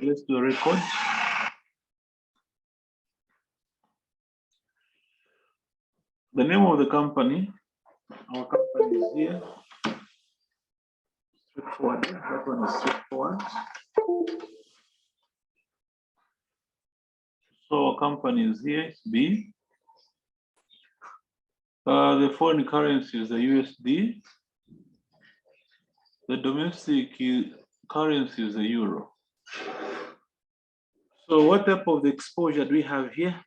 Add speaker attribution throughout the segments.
Speaker 1: let's do a record. The name of the company, our company is here. Straightforward, that one is straightforward. So our company is here, it's B. The foreign currency is the USD. The domestic currency is the euro. So what type of exposure do we have here?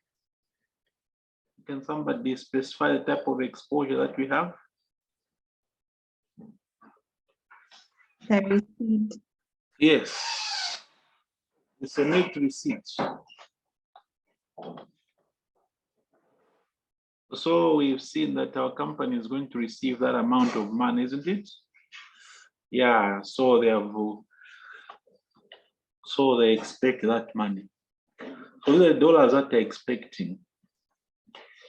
Speaker 1: Can somebody specify the type of exposure that we have?
Speaker 2: The receipt.
Speaker 1: Yes, it's a net receipt. So we've seen that our company is going to receive that amount of money, isn't it? Yeah, so they expect that money. So the dollars that they're expecting.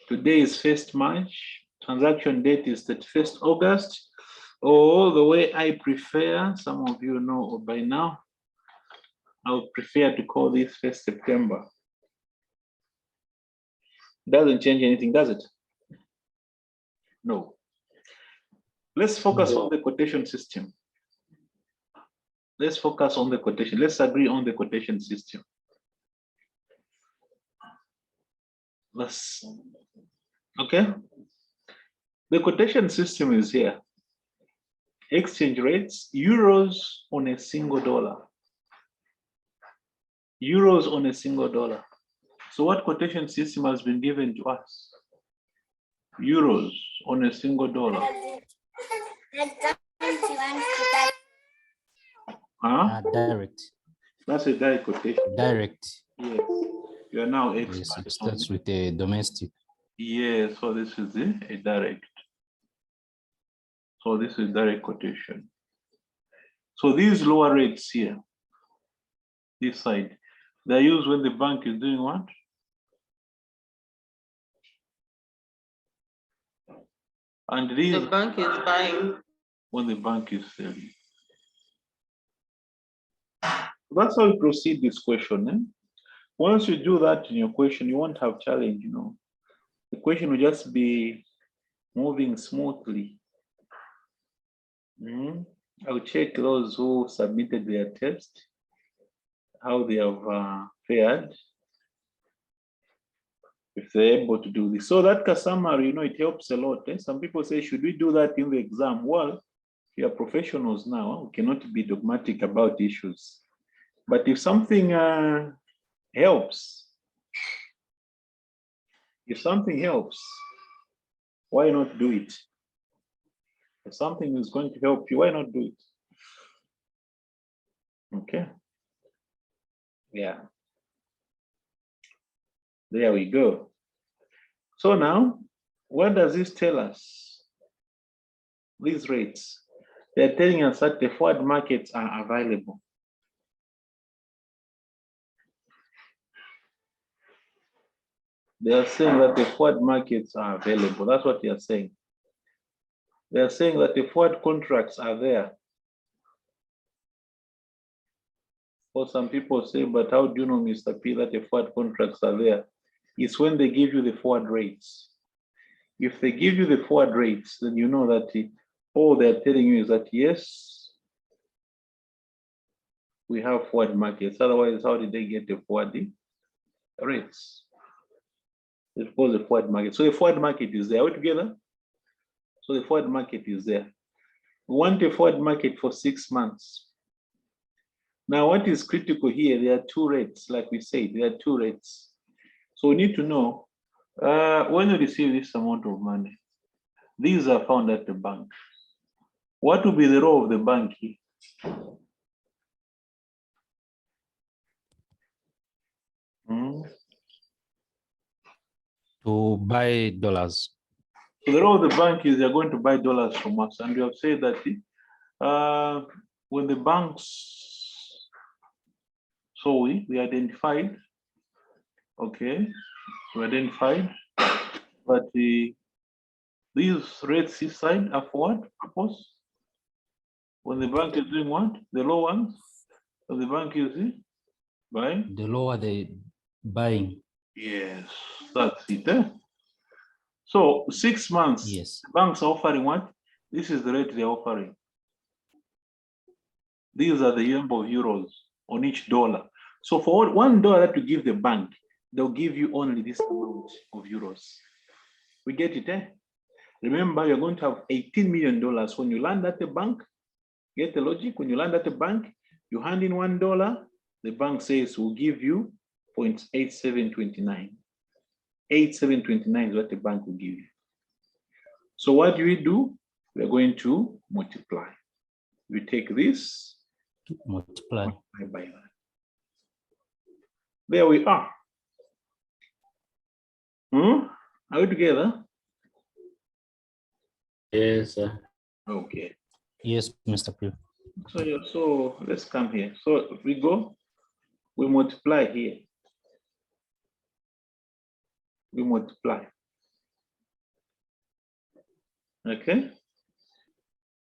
Speaker 1: Today is 1st March, transaction date is 31st August, or the way I prefer, some of you know by now, I would prefer to call this 1st September. Doesn't change anything, does it? No. Let's focus on the quotation system. Let's focus on the quotation. Let's agree on the quotation system. Okay. The quotation system is here. Exchange rates, euros on a single dollar. Euros on a single dollar. So what quotation system has been given to us? Euros on a single dollar. Huh?
Speaker 3: Direct.
Speaker 1: That's a direct quotation.
Speaker 3: Direct.
Speaker 1: Yes. You are now
Speaker 3: Yes,
Speaker 1: expert.
Speaker 3: it starts with a domestic.
Speaker 1: Yes, so this is a direct. So this is direct quotation. So these lower rates here, this side, they're used when the bank is doing what? And these,
Speaker 4: The bank is buying.
Speaker 1: when the bank is selling. That's how we proceed this question. Eh? Once you do that in your question, you won't have challenge, you know. The question will just be moving smoothly. I'll check those who submitted their test, how they have fared, if they're able to do this. So that summary, you know, it helps a lot. Eh? Some people say, should we do that in the exam? Well, we are professionals now. We cannot be dogmatic about issues. But if something helps, why not do it? If something is going to help you, why not do it? Okay. Yeah. There we go. So now, what does this tell us? These rates, they're telling us that the forward markets are available. They are saying that the forward markets are available. That's what they are saying. They are saying that the forward contracts are there. Or some people say, but how do you know, Mr. P, that the forward contracts are there? It's when they give you the forward rates. If they give you the forward rates, then you know that all they're telling you is that, yes, we have forward markets. Otherwise, how did they get the forward rates? It's called the forward market. So the forward market is there. Are we together? So the forward market is there. We want a forward market for 6 months. Now, what is critical here? There are two rates, like we said, there are two rates. So we need to know when you receive this amount of money, these are found at the bank. What will be the role of the bank here?
Speaker 3: To buy dollars.
Speaker 1: So the role of the bank is they're going to buy dollars from us. And we have said that when the banks, so we identified, okay, we identified, but these rates this side are for what purpose? When the bank is doing what? The low ones, so the bank is By?
Speaker 3: The lower the buying.
Speaker 1: Yes, that's it. Eh? So 6 months,
Speaker 3: Yes.
Speaker 1: banks are offering what? This is the rate they're offering. These are the number of euros on each dollar. So for $1 that you give the bank, they'll give you only this amount of euros. We get it, eh? Remember, you're going to have $18 million when you land at the bank. Get the logic? When you land at the bank, you hand in $1, the bank says we'll give you 0.8729. 8729 is what the bank will give you. So what do we do? We're going to multiply. We take this,
Speaker 3: Multiply.
Speaker 1: multiply by that. There we are. Are we together?
Speaker 4: Yes, sir.
Speaker 1: Okay.
Speaker 3: Yes, Mr. P.
Speaker 1: So let's come here. So if we go, we multiply here. We multiply. Okay.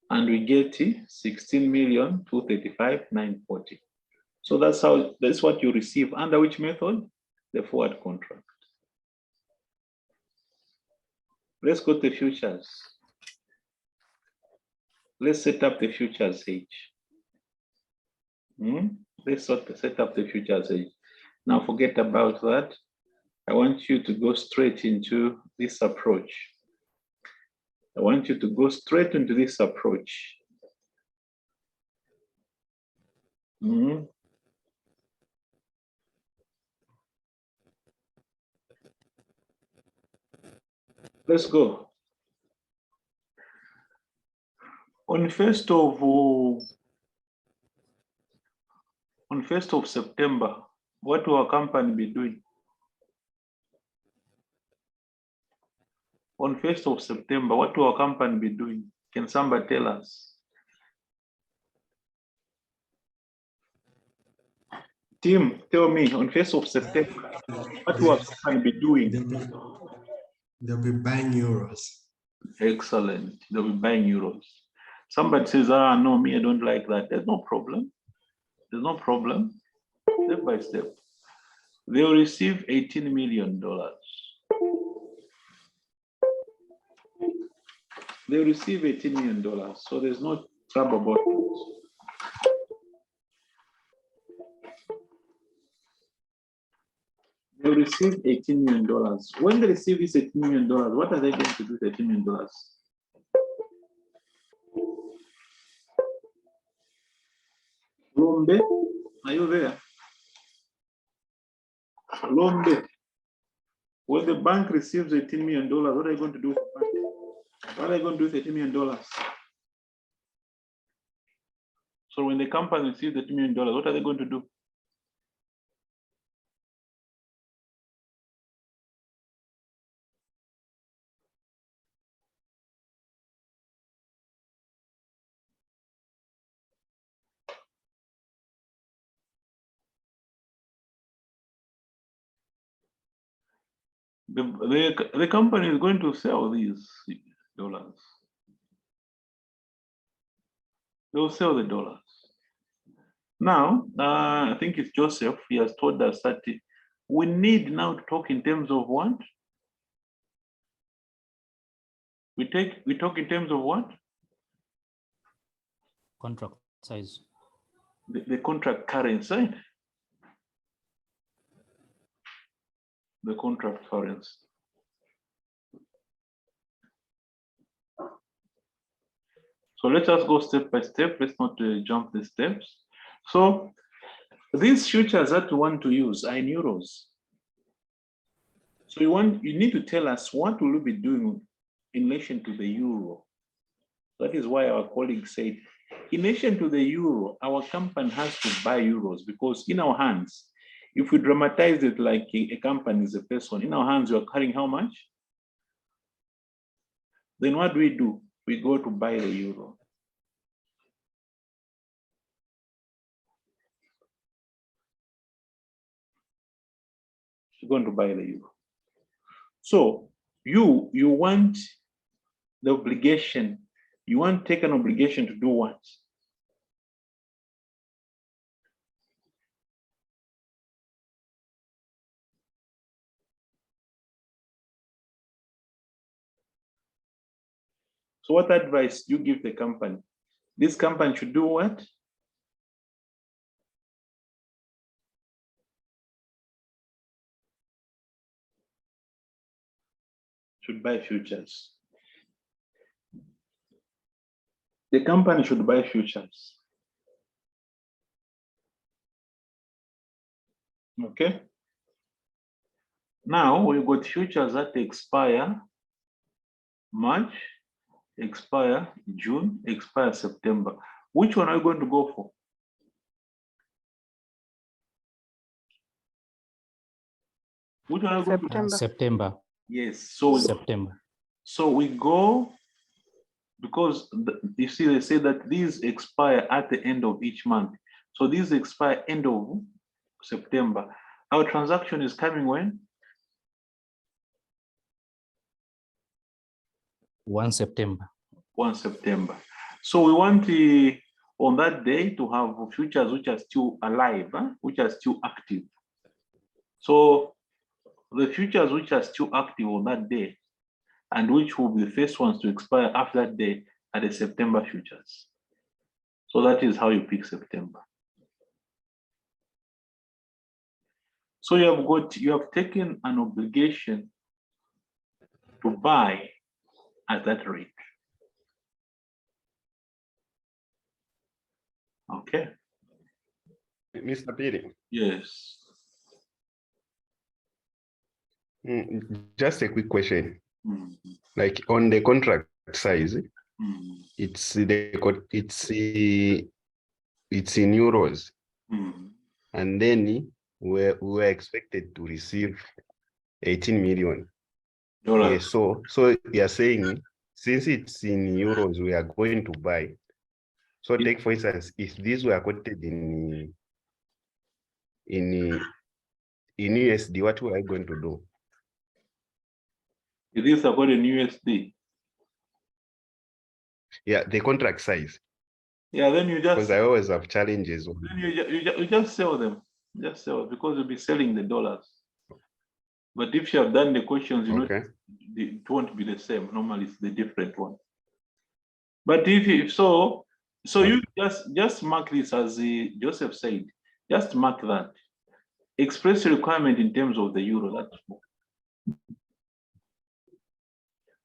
Speaker 1: And we get 16,235,940. So that's what you receive under which method? The forward contract. Let's go to futures. Let's set up the futures hedge. Let's set up the futures hedge. Now forget about that. I want you to go straight into this approach. I want you to go straight into this approach. Let's go. On 1st of September, what will our company be doing? On 1st of September, what will our company be doing? Can somebody tell us? Tim, tell me, on 1st of September, what will our company be doing?
Speaker 5: They'll be buying euros.
Speaker 1: Excellent. They'll be buying euros. Somebody says, no, me, I don't like that. There's no problem. There's no problem. Step by step. They'll receive $18 million. They'll receive $18 million. So there's no trouble about it. They'll receive $18 million. When they receive this $18 million, what are they going to do with $18 million? Lombe, are you there? Lombe, when the bank receives $18 million, what are you going to do with the bank? What are you going to do with $18 million? So when the company receives $18 million, what are they going to do? The company is going to sell these dollars. They'll sell the dollars. Now, I think it's Joseph. He has told us that we need now to talk in terms of what? We talk in terms of what?
Speaker 3: Contract size.
Speaker 1: The contract currency. The contract currency. So let us go step by step. Let's not jump the steps. So these futures that we want to use are in euros. So you need to tell us what will we be doing in relation to the euro. That is why our colleague said, in relation to the euro, our company has to buy euros because in our hands, if we dramatize it like a company is a person, in our hands, we are carrying how much? Then what do? We go to buy the euro. We're going to buy the euro. So you want the obligation, you want to take an obligation to do what? So what advice do you give the company? This company should do what? Should buy futures. The company should buy futures. Okay. Now we got futures that expire March, expire June, expire September. Which one are you going to go for? Which one are you going to?
Speaker 4: September.
Speaker 3: September.
Speaker 1: Yes. So
Speaker 3: September.
Speaker 1: So we go, because you see, they say that these expire at the end of each month. So these expire end of September. Our transaction is coming when?
Speaker 3: 1 September.
Speaker 1: 1 September. So we want on that day to have futures which are still alive, which are still active. So the futures which are still active on that day, and which will be the first ones to expire after that day, are the September futures. So that is how you pick September. So you have taken an obligation to buy at that rate. Okay.
Speaker 6: Mr. Piri,
Speaker 1: Yes.
Speaker 6: just a quick question.
Speaker 1: Mm,
Speaker 6: Like on the contract size,
Speaker 1: mm,
Speaker 6: it's in euros, and then we're expected to receive 18 million.
Speaker 1: $.
Speaker 6: Yeah, so you're saying since it's in euros, we are going to buy. So take for instance, if these were quoted in USD, what we are going to do?
Speaker 1: It is about in USD.
Speaker 6: Yeah, the contract size.
Speaker 1: Yeah, then you just,
Speaker 6: Because I always have challenges.
Speaker 1: then you just sell them. Just sell, because you'll be selling the dollars. But if you have done the questions, you know,
Speaker 6: Okay.
Speaker 1: it won't be the same. Normally it's the different one. But if so you just mark this as Joseph said, just mark that. Express the requirement in terms of the euro. That's all.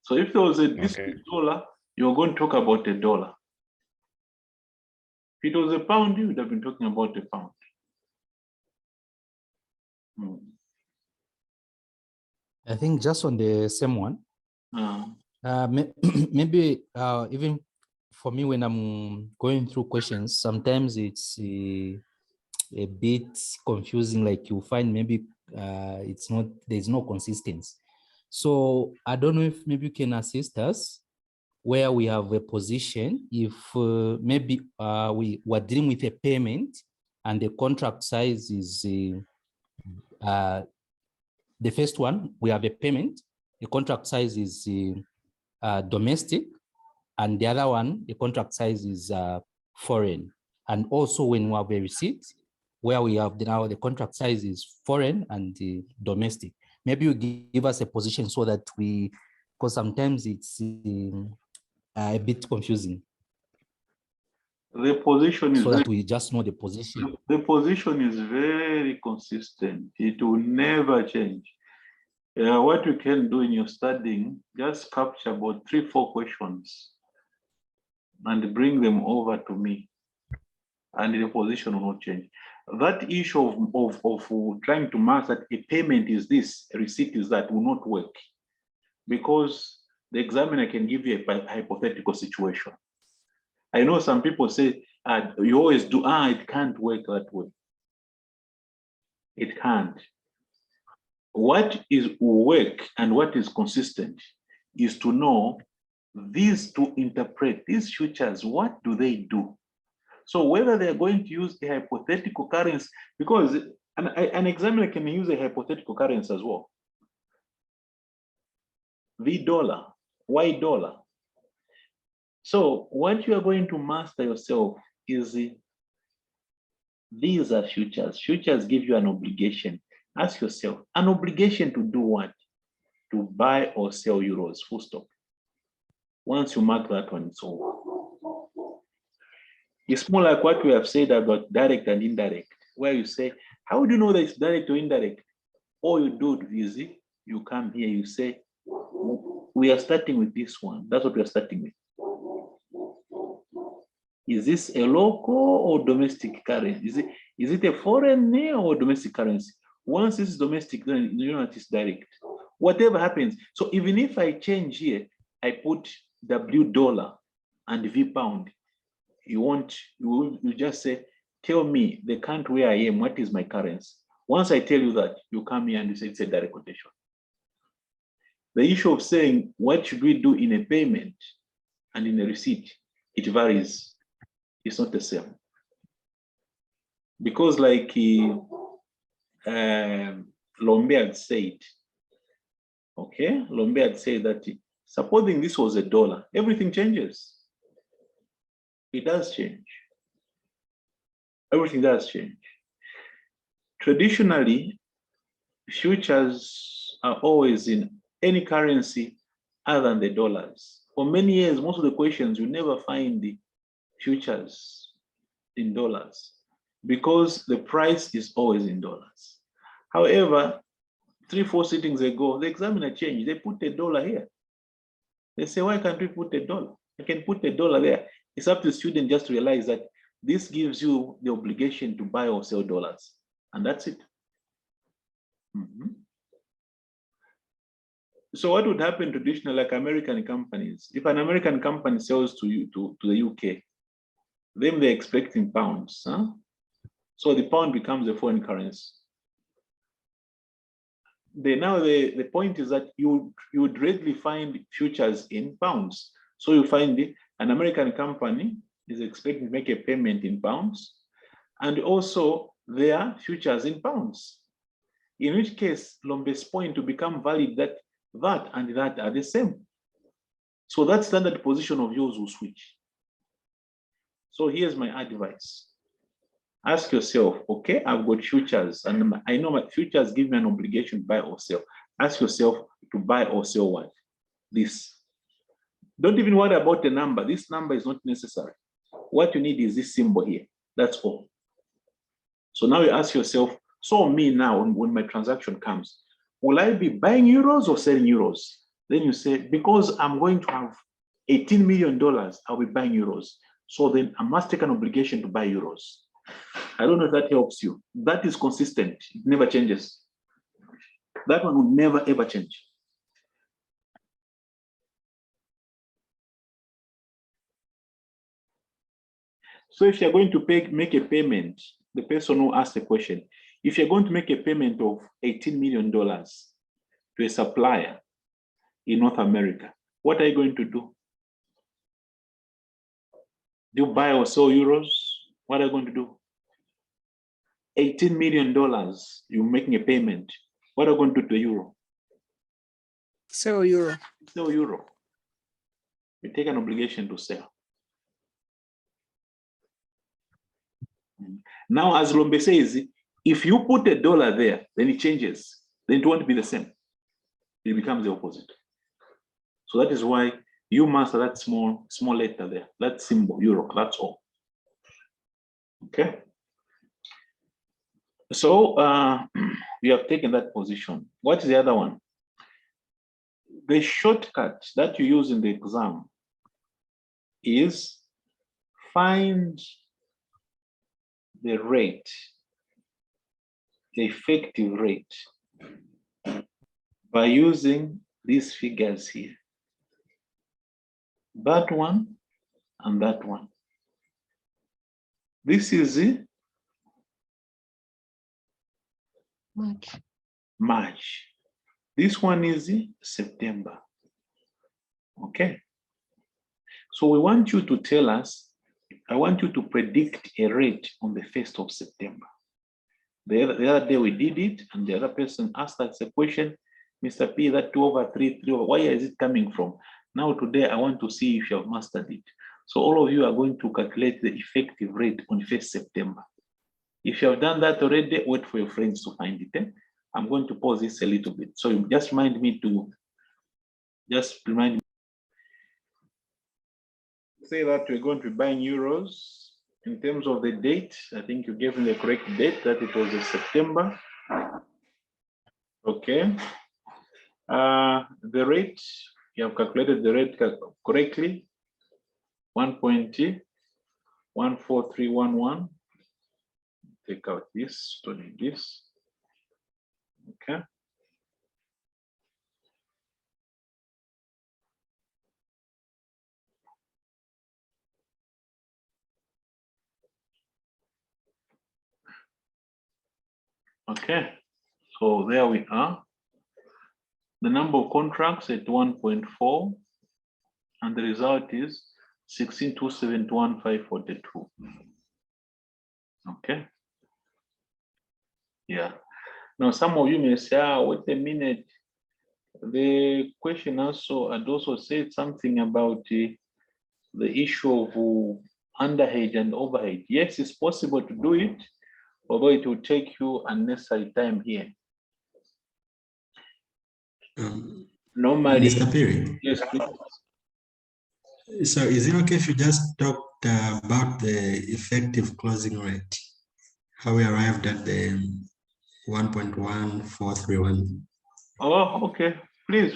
Speaker 1: So if there was a distinct dollar, you're going to talk about a dollar. If it was a pound, you would have been talking about a pound.
Speaker 3: I think just on the same one, maybe even for me, when I'm going through questions, sometimes it's a bit confusing. Like you find maybe there's no consistency. So I don't know if maybe you can assist us where we have a position. If maybe we were dealing with a payment and the contract size is the first one, we have a payment, the contract size is domestic, and the other one, the contract size is foreign. And also when we have a receipt, where we have now the contract size is foreign and domestic. Maybe you give us a position so that because sometimes it's a bit confusing.
Speaker 1: The position is
Speaker 3: so that we just know the position.
Speaker 1: The position is very consistent. It will never change. What you can do in your studying, just capture about 3-4 questions and bring them over to me, and the position will not change. That issue of trying to mark that a payment is this, a receipt is that, will not work, because the examiner can give you a hypothetical situation. I know some people say, you always do, it can't work that way. It can't. What is work and what is consistent is to know to interpret these futures, what do they do? So whether they're going to use a hypothetical currency, because an examiner can use a hypothetical currency as well. V dollar, Y dollar. So what you are going to master yourself is these are futures. Futures give you an obligation. Ask yourself, an obligation to do what? To buy or sell euros, full stop. Once you mark that one, it's over. It's more like what we have said about direct and indirect, where you say, how do you know that it's direct or indirect? All you do is you come here, you say, we are starting with this one. That's what we are starting with. Is this a local or domestic currency? Is it a foreign or domestic currency? Once it's domestic, then you know it's direct. Whatever happens. So even if I change here, I put W dollar and V pound, you just say, tell me the country where I am, what is my currency? Once I tell you that, you come here and you say it's a direct quotation. The issue of saying what should we do in a payment and in a receipt, it varies. It's not the same. Because like Lombard said, okay, Lombard said that supposing this was a dollar, everything changes. It does change. Everything does change. Traditionally, futures are always in any currency other than the dollars. For many years, most of the questions, you never find the futures in dollars because the price is always in dollars. However, 3-4 sittings ago, the examiner changed. They put $1 here. They say, why can't we put $1? I can put $1 there. It's up to the student just to realize that this gives you the obligation to buy or sell dollars. And that's it. So what would happen traditionally, like American companies? If an American company sells to you to the UK, then they're expecting pounds. Huh? So the pound becomes a foreign currency. The point is that you would readily find futures in pounds. So you find an American company is expecting to make a payment in pounds, and also their futures in pounds. In which case, Lombe's point to become valid that and that are the same. So that standard position of yours will switch. So here's my advice. Ask yourself, okay, I've got futures and I know my futures give me an obligation to buy or sell. Ask yourself to buy or sell what? This. Don't even worry about the number. This number is not necessary. What you need is this symbol here. That's all. So now you ask yourself, so me now, when my transaction comes, will I be buying euros or selling euros? Then you say, because I'm going to have $18 million, I'll be buying euros. So then I must take an obligation to buy euros. I don't know if that helps you. That is consistent. It never changes. That one will never, ever change. So if you're going to make a payment, the person who asked the question, if you're going to make a payment of $18 million to a supplier in North America, what are you going to do? Do you buy or sell euros? What are you going to do? $18 million, you're making a payment. What are you going to do to the euro?
Speaker 4: Sell euro.
Speaker 1: Sell euro. You take an obligation to sell. Now, as Lombe says, if you put $1 there, then it changes. Then it won't be the same. It becomes the opposite. So that is why you master that small letter there, that symbol, euro, that's all. Okay. So we have taken that position. What is the other one? The shortcut that you use in the exam is find the rate, the effective rate, by using these figures here. That one and that one. This is March. This one is September. Okay. So we want you to tell us, I want you to predict a rate on the 1st of September. The other day we did it, and the other person asked us a question, Mr. P, that 2/3, where is it coming from? Now today I want to see if you have mastered it. So all of you are going to calculate the effective rate on 1st September. If you have done that already, wait for your friends to find it. I'm going to pause this a little bit. So you just remind me. say that we're going to be buying euros. In terms of the date, I think you gave me the correct date, that it was in September. Okay. The rate, you have calculated the rate correctly. 1.14311. Take out this, don't need this. Okay. Okay, so there we are. The number of contracts at 1.4, and the result is 16,271,542. Okay. Yeah. Now some of you may say, wait a minute. The question also had also said something about the issue of underhead and overhead. Yes, it's possible to do it, although it will take you unnecessary time here. Normally,
Speaker 5: Mr. Piri,
Speaker 1: yes, please.
Speaker 5: so is it okay if you just talked about the effective closing rate? How we arrived at the 1.1431?
Speaker 1: Oh, okay. Please,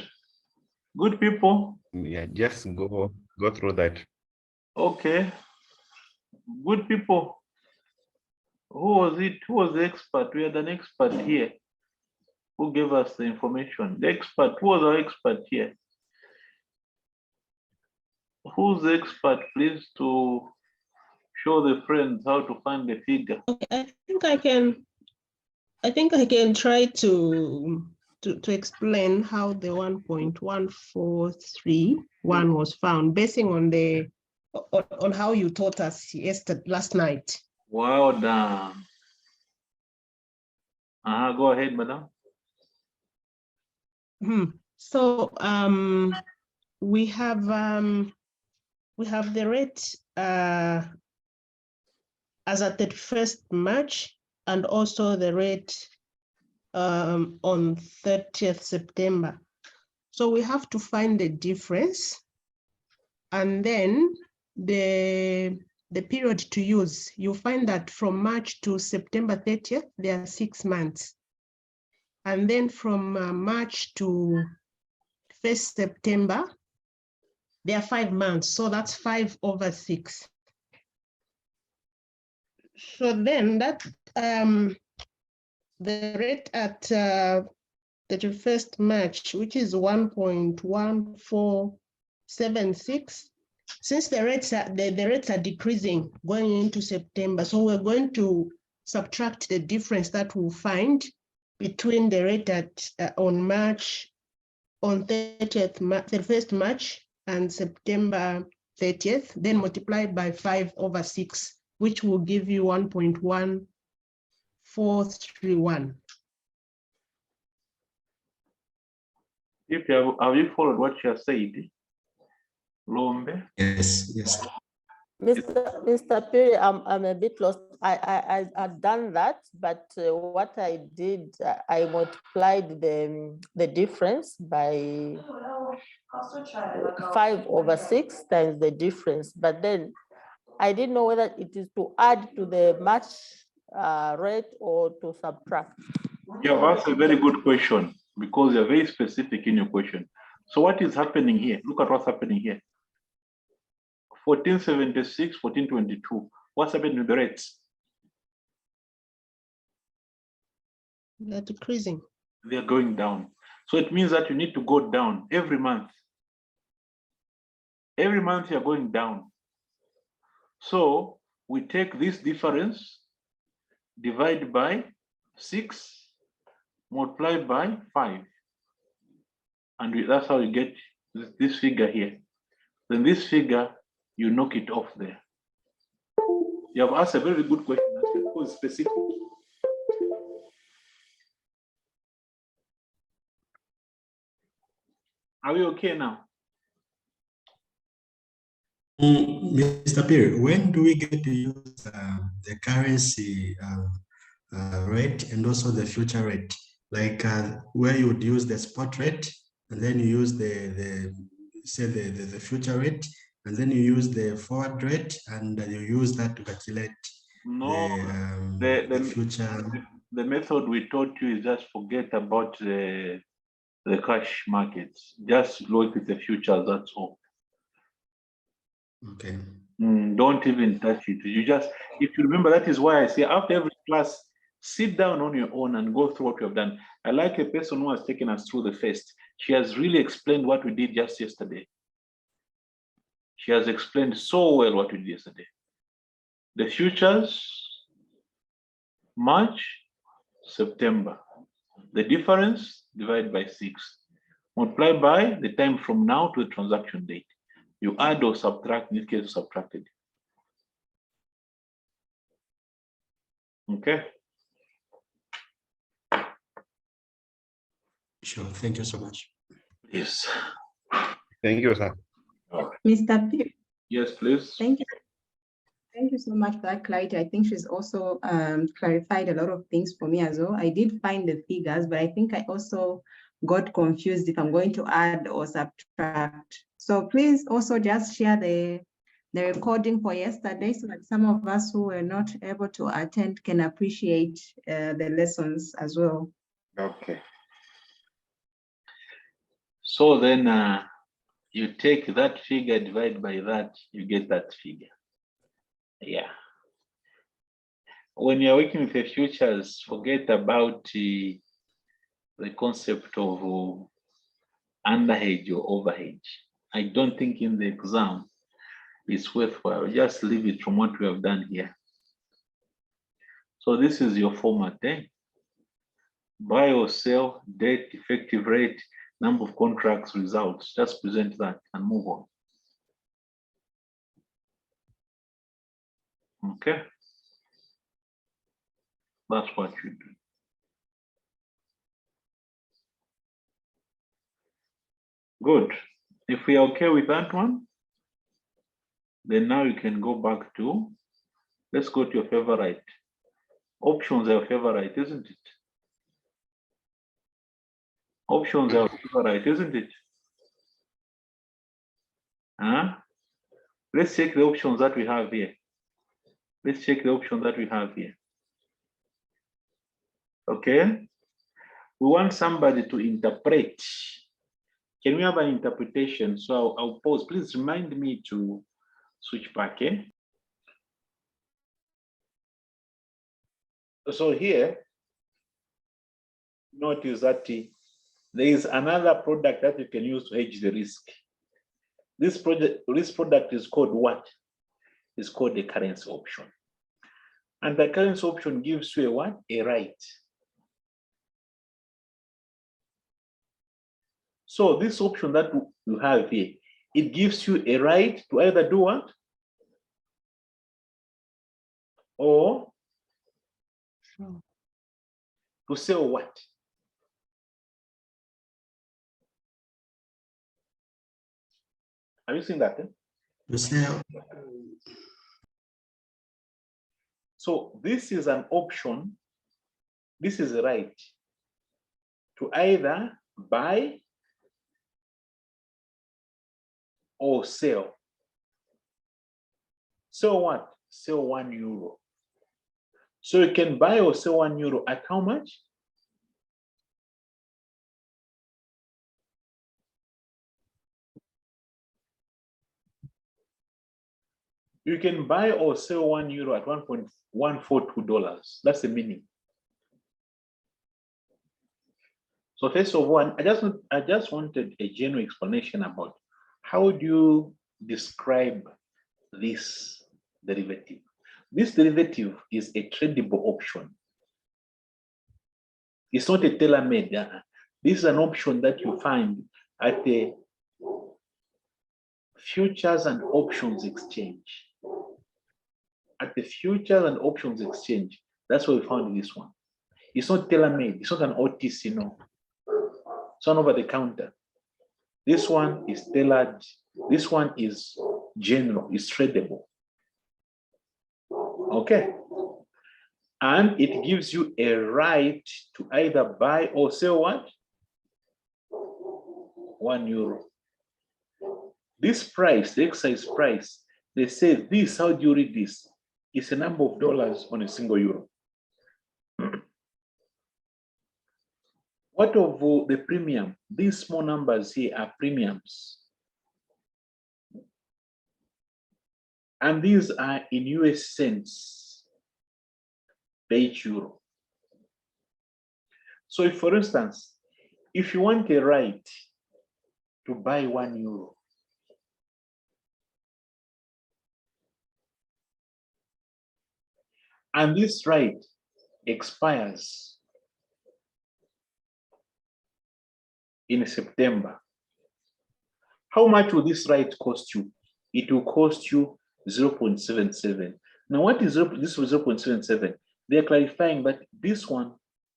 Speaker 1: good people.
Speaker 6: Yeah, just go through that.
Speaker 1: Okay, good people. Who was it? Who was the expert? We had an expert here who gave us the information. The expert, who was our expert here? Who's the expert, please, to show the friends how to find the figure?
Speaker 7: Okay, I think I can try to explain how the 1.1431 was found, basing on the on how you taught us last night.
Speaker 1: Well done. Go ahead, madam.
Speaker 7: So we have the rate as at the 31st March, and also the rate on 30th September. So we have to find the difference, and then the period to use. You find that from March to September 30th, there are 6 months. And then from March to 1st September, there are 5 months. So that's 5 over 6. So then that the rate at 31st March, which is 1.1476, since the rates are decreasing going into September, so we're going to subtract the difference that we'll find between the rate at on 31st March and September 30th, then multiplied by 5 over 6, which will give you 1.1431.
Speaker 1: If you have you followed what you have said, Lombe?
Speaker 5: Yes, yes.
Speaker 8: Mr. Piri, I'm a bit lost. I had done that, but what I did, I multiplied the difference by 5 over 6 times the difference. But then I didn't know whether it is to add to the March rate or to subtract.
Speaker 1: You have asked a very good question because you're very specific in your question. So what is happening here? Look at what's happening here. 1476, 1422. What's happening to the rates?
Speaker 7: They're decreasing.
Speaker 1: They're going down. So it means that you need to go down every month. Every month you're going down. So we take this difference, divide by 6, multiply by 5. And that's how you get this figure here. Then this figure, you knock it off there. You have asked a very good question, because specific. Are we okay now?
Speaker 5: Mr. Piri, when do we get to use the currency rate and also the future rate? Like where you would use the spot rate and then you use the future rate, and then you use the forward rate, and you use that to calculate the future.
Speaker 1: The method we taught you is just forget about the cash markets. Just look at the futures, that's all.
Speaker 5: Okay.
Speaker 1: Don't even touch it. You just, if you remember, that is why I say after every class, sit down on your own and go through what you have done. I like a person who has taken us through the first. She has really explained what we did just yesterday. She has explained so well what we did yesterday. The futures, March, September. The difference, divide by 6. Multiply by the time from now to the transaction date. You add or subtract, in this case, subtracted. Okay.
Speaker 5: Sure. Thank you so much.
Speaker 1: Yes.
Speaker 6: Thank you, sir.
Speaker 2: Mr. P,
Speaker 1: Yes, please.
Speaker 2: thank you. Thank you so much for that clarity. I think she's also clarified a lot of things for me as well. I did find the figures, but I think I also got confused if I'm going to add or subtract. So please also just share the recording for yesterday so that some of us who were not able to attend can appreciate the lessons as well.
Speaker 1: Okay. So then you take that figure, divide by that, you get that figure. Yeah. When you're working with the futures, forget about the concept of underhedge or overhedge. I don't think in the exam it's worthwhile. Just leave it from what we have done here. So this is your format, eh? Buy or sell, date, effective rate, number of contracts, results. Just present that and move on. Okay. That's what you do. Good. If we are okay with that one, then now you can go back to, let's go to your favorite. Options are your favorite, isn't it? Options are your favorite, isn't it? Huh? Let's check the options that we have here. Let's check the options that we have here. Okay. We want somebody to interpret. Can we have an interpretation? So I'll pause. Please remind me to switch back. Eh? So here, notice that there is another product that you can use to hedge the risk. This product is called what? It's called the currency option. And the currency option gives you a what? A right. So this option that you have here, it gives you a right to either do what? Or to sell what? Have you seen that?
Speaker 5: You sell.
Speaker 1: So this is an option. This is a right to either buy or sell. Sell what? Sell €1. So you can buy or sell €1 at how much? You can buy or sell €1 at $1.142. That's the meaning. So first of all, I just wanted a general explanation about how do you describe this derivative. This derivative is a tradable option. It's not a tailor-made. This is an option that you find at the Futures and Options Exchange. At the Futures and Options Exchange, that's where we found this one. It's not tailor-made. It's not an OTC, no. It's not over the counter. This one is tailored. This one is general. It's tradable. Okay. And it gives you a right to either buy or sell what? €1. This price, the exercise price, they say this, how do you read this? It's a number of dollars on a single euro. What of the premium? These small numbers here are premiums. And these are in US cents per each euro. So if, for instance, if you want a right to buy €1, and this right expires in September, how much will this right cost you? It will cost you 0.77. Now, what is this 0.77? They're clarifying that this one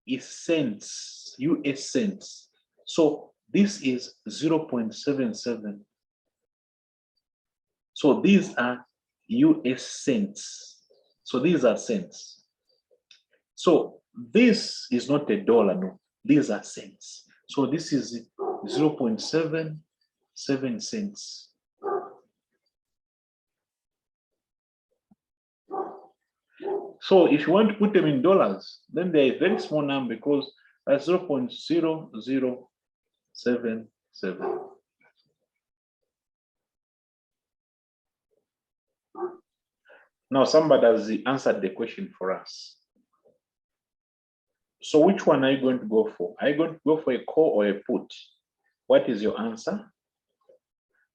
Speaker 1: is cents, US cents. So this is 0.77. So these are US cents. So these are cents. So this is not a dollar, no, these are cents. So this is 0.77 cents. So if you want to put them in dollars, then they're a very small number because that's 0.0077. Now somebody has answered the question for us. So which one are you going to go for? Are you going to go for a call or a put? What is your answer?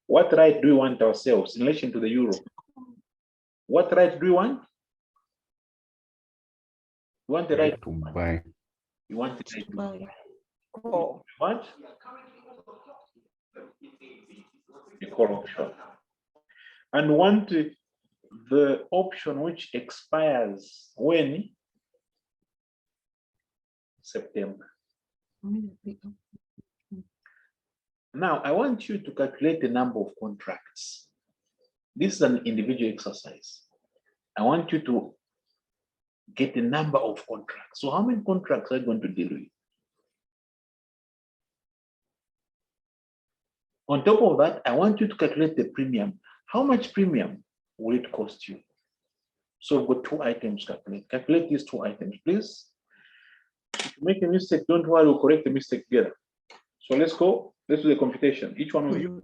Speaker 1: What right do we want ourselves in relation to the euro? What right do you want? You want the right
Speaker 6: to buy.
Speaker 1: You want the right to buy.
Speaker 8: Oh.
Speaker 1: What? The call option. And want the option which expires when? September. Now, I want you to calculate the number of contracts. This is an individual exercise. I want you to get the number of contracts. So how many contracts are you going to deal with? On top of that, I want you to calculate the premium. How much premium will it cost you? So we've got 2 items to calculate. Calculate these 2 items, please. If you make a mistake, don't worry, we'll correct the mistake together. So let's go. Let's do the computation. Each one of you.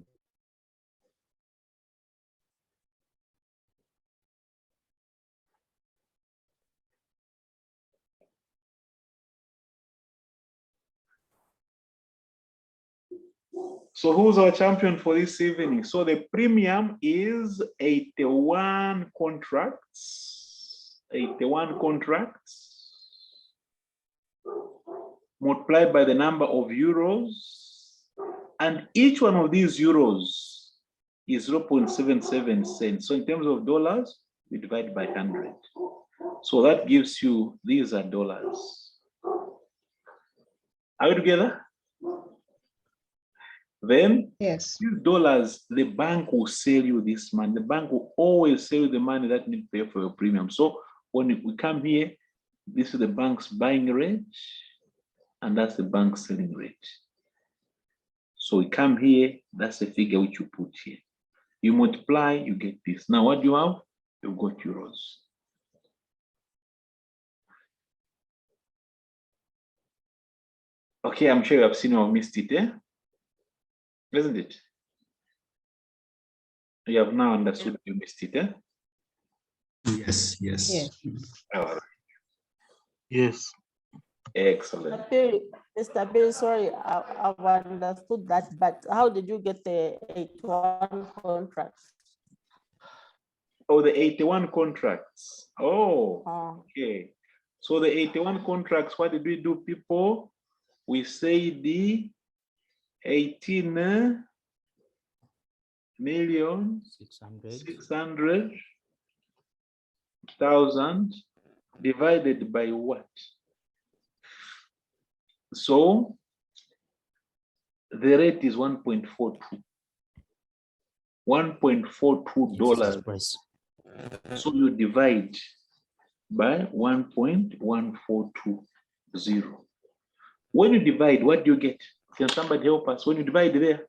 Speaker 1: So who's our champion for this evening? So the premium is 81 contracts. 81 contracts multiplied by the number of euros. And each one of these euros is 0.77 cents. So in terms of dollars, we divide by 100. So that gives you, these are dollars. Are we together? Then,
Speaker 4: Yes.
Speaker 1: these dollars, the bank will sell you this money. The bank will always sell you the money that you need to pay for your premium. So when we come here, this is the bank's buying rate, and that's the bank's selling rate. So we come here, that's the figure which you put here. You multiply, you get this. Now what do you have? You've got euros. Okay, I'm sure you have seen or missed it, eh? Isn't it? You have now understood you missed it, eh?
Speaker 5: Yes, yes.
Speaker 4: Yes.
Speaker 1: All right.
Speaker 9: Yes.
Speaker 1: Excellent.
Speaker 8: Mr. Bill, sorry, I've understood that, but how did you get the 81 contracts?
Speaker 1: Oh, the 81 contracts. Oh,
Speaker 8: Oh.
Speaker 1: okay. So the 81 contracts, what did we do, people? We say the 18,600,000 divided by what? So the rate is 1.42. $1.42. So you divide by 1.142. When you divide, what do you get? Can somebody help us? When you divide there,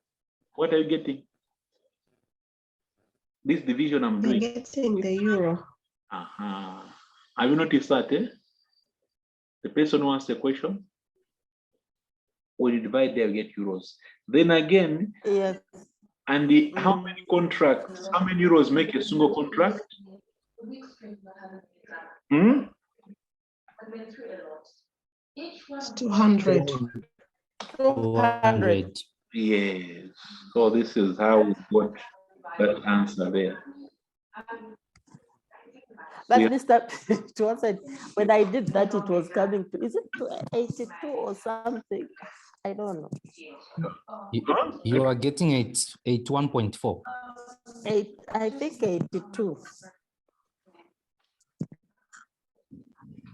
Speaker 1: what are you getting? This division I'm
Speaker 7: They're
Speaker 1: doing.
Speaker 7: getting the euro.
Speaker 1: Have you noticed that? The person who asks the question, when you divide, they'll get euros. Then again,
Speaker 8: Yes.
Speaker 1: and how many contracts? How many euros make a single contract?
Speaker 7: It's 200.
Speaker 8: 200.
Speaker 1: Yes. So this is how we got that answer there.
Speaker 8: But
Speaker 1: Yeah.
Speaker 8: Mr. Johnson, when I did that, it was coming to, is it to 82 or something? I don't know.
Speaker 3: You are getting 81.4.
Speaker 8: I think 82.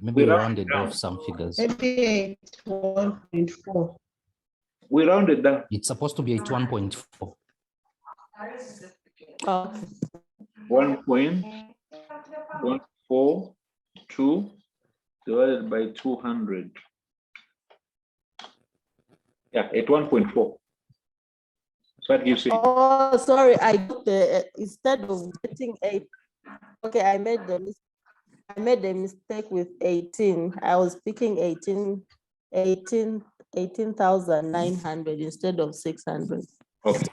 Speaker 3: Maybe we rounded off some figures.
Speaker 7: Maybe 1.4.
Speaker 1: We rounded down.
Speaker 3: It's supposed to be 81.4.
Speaker 8: Okay.
Speaker 1: 1.142 divided by 200. Yeah, at 1.4. So what gives you?
Speaker 8: Oh, sorry, I got the, instead of getting 8. Okay, I made a mistake with 18. I was picking 18,900 instead of 600.
Speaker 1: Okay.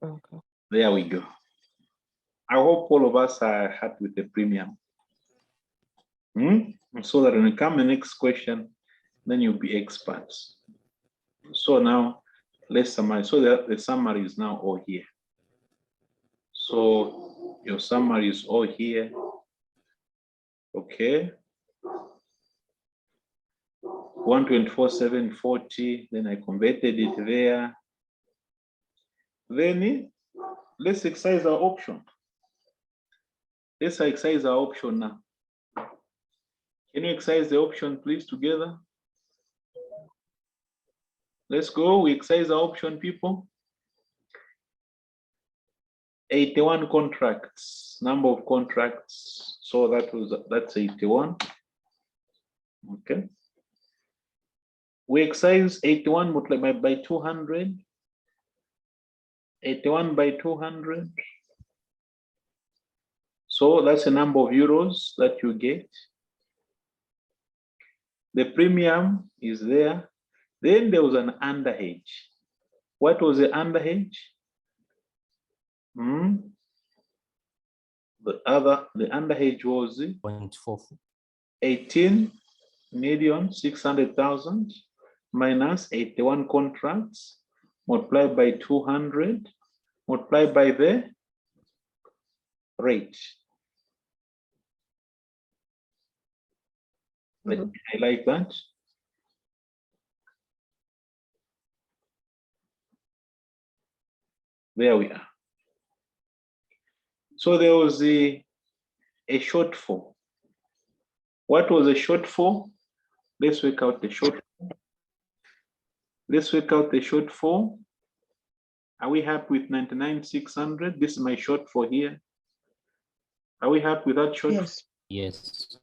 Speaker 8: Okay.
Speaker 1: There we go. I hope all of us are happy with the premium. So that when we come the next question, then you'll be experts. So now let's summarize. So the summary is now all here. So your summary is all here. Okay. 124,740. Then I converted it there. Then let's exercise our option. Let's exercise our option now. Can you exercise the option, please, together? Let's go. We exercise our option, people. 81 contracts, number of contracts. So that's 81. Okay. We exercise 81 multiplied by 200. 81 by 200. So that's the number of euros that you get. The premium is there. Then there was an underhedge. What was the underhedge? The underhedge was 18,600,000 minus 81 contracts multiplied by 200 multiplied by the rate. Let me highlight that. There we are. So there was a shortfall. What was a shortfall? Let's work out the shortfall. Let's work out the shortfall. Are we happy with 99,600? This is my shortfall here. Are we happy with that shortfall?
Speaker 7: Yes.
Speaker 3: Yes.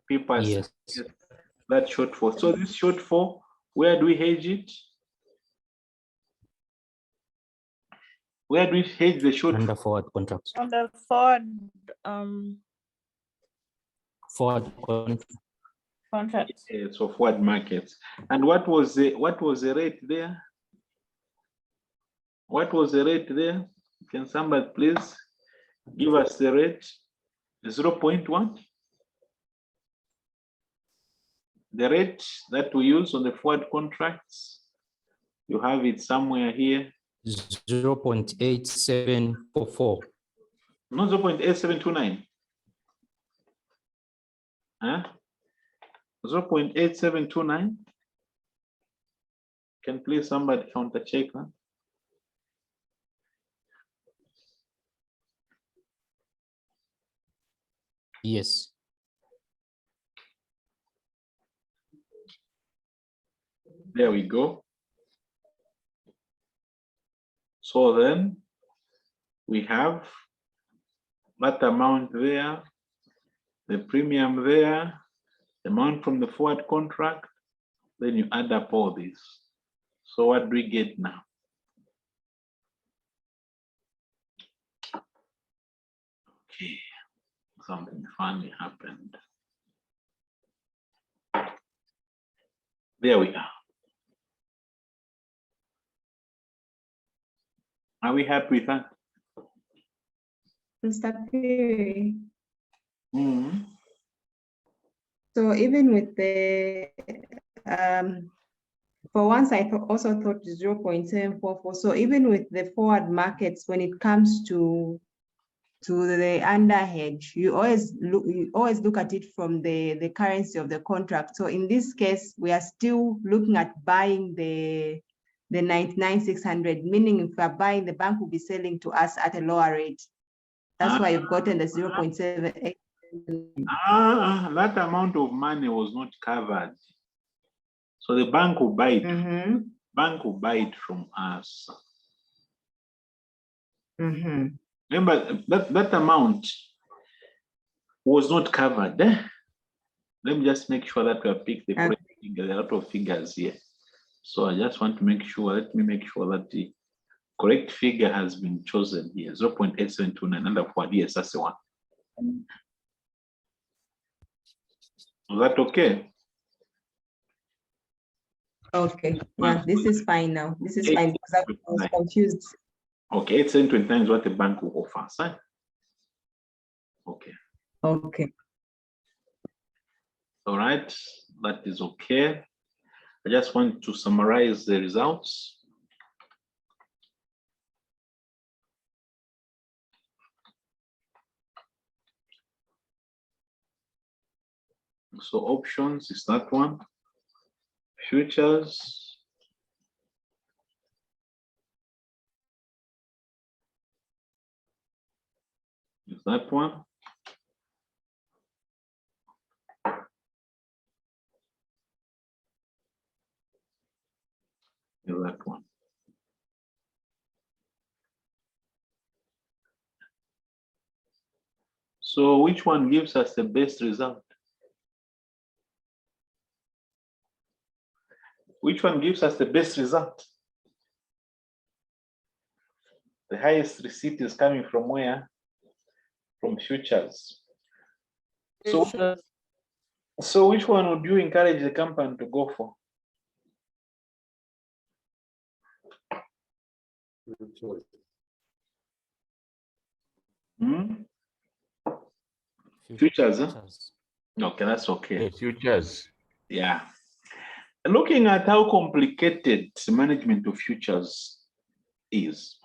Speaker 1: People
Speaker 3: Yes.
Speaker 1: that shortfall. So this shortfall, where do we hedge it? Where do we hedge the shortfall?
Speaker 3: Under forward contracts.
Speaker 10: On the forward
Speaker 3: Forward
Speaker 10: contracts.
Speaker 1: Yeah, so forward markets. And what was the rate there? What was the rate there? Can somebody please give us the rate? 0.1. The rate that we use on the forward contracts, you have it somewhere here.
Speaker 3: 0.8744.
Speaker 1: No, 0.8729. Huh? 0.8729. Can please somebody counter check that?
Speaker 3: Yes.
Speaker 1: There we go. So then we have that amount there, the premium there, the amount from the forward contract, then you add up all this. So what do we get now? Okay, something funny happened. There we are. Are we happy with that?
Speaker 2: Mr. Perry.
Speaker 1: Mhm.
Speaker 2: So even with the, for once, I also thought 0.744. So even with the forward markets, when it comes to the underhedge, you always look at it from the currency of the contract. So in this case, we are still looking at buying the 99,600, meaning if we are buying, the bank will be selling to us at a lower rate. That's why you've gotten the 0.78.
Speaker 1: That amount of money was not covered. So the bank will buy it. Bank will buy it from us. Remember that amount was not covered. Let me just make sure that we have picked the correct figure. There are a lot of figures here. So I just want to make sure, let me make sure that the correct figure has been chosen here. 0.8729 under forward. Yes, that's the one. Is that okay?
Speaker 2: Okay, yeah, this is fine now. This is fine because I was confused.
Speaker 1: Okay, 8729 is what the bank will offer us. Huh? Okay.
Speaker 2: Okay.
Speaker 1: All right, that is okay. I just want to summarize the results. So options is that one. Futures. Is that one. Is that one. So which one gives us the best result? Which one gives us the best result? The highest receipt is coming from where? From futures. So which one would you encourage the company to go for? Futures, huh? Okay, that's okay.
Speaker 6: Futures.
Speaker 1: Yeah. Looking at how complicated the management of futures is,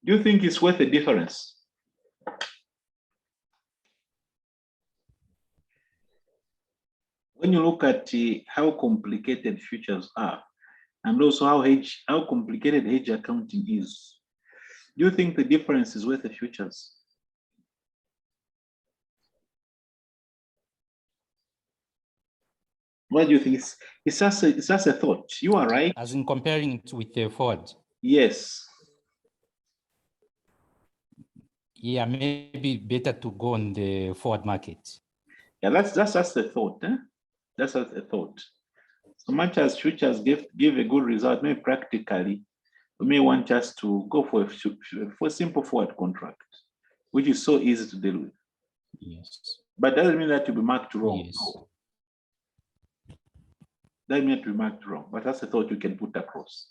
Speaker 1: do you think it's worth the difference? When you look at how complicated futures are, and also how complicated hedge accounting is, do you think the difference is worth the futures? What do you think? It's just a thought. You are right.
Speaker 3: As in comparing it with the forward.
Speaker 1: Yes.
Speaker 3: Yeah, maybe better to go on the forward market.
Speaker 1: Yeah, that's just a thought. That's just a thought. So much as futures give a good result, maybe practically, we may want just to go for a simple forward contract, which is so easy to deal with.
Speaker 3: Yes.
Speaker 1: But doesn't mean that to be marked wrong.
Speaker 3: Yes.
Speaker 1: Doesn't mean to be marked wrong, but that's a thought you can put across.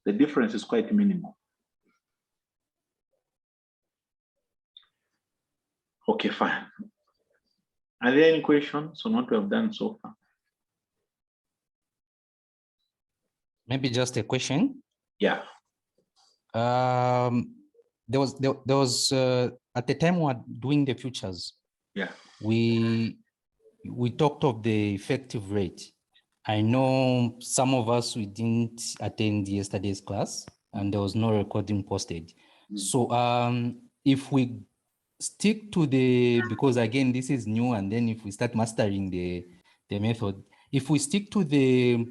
Speaker 1: The difference is quite minimal. Okay, fine. Are there any questions on what we have done so far?
Speaker 3: Maybe just a question.
Speaker 1: Yeah.
Speaker 3: There was at the time we were doing the futures.
Speaker 1: Yeah.
Speaker 3: We talked of the effective rate. I know some of us, we didn't attend yesterday's class and there was no recording posted. So if we stick to because again, this is new, and then if we start mastering the method, if we stick to the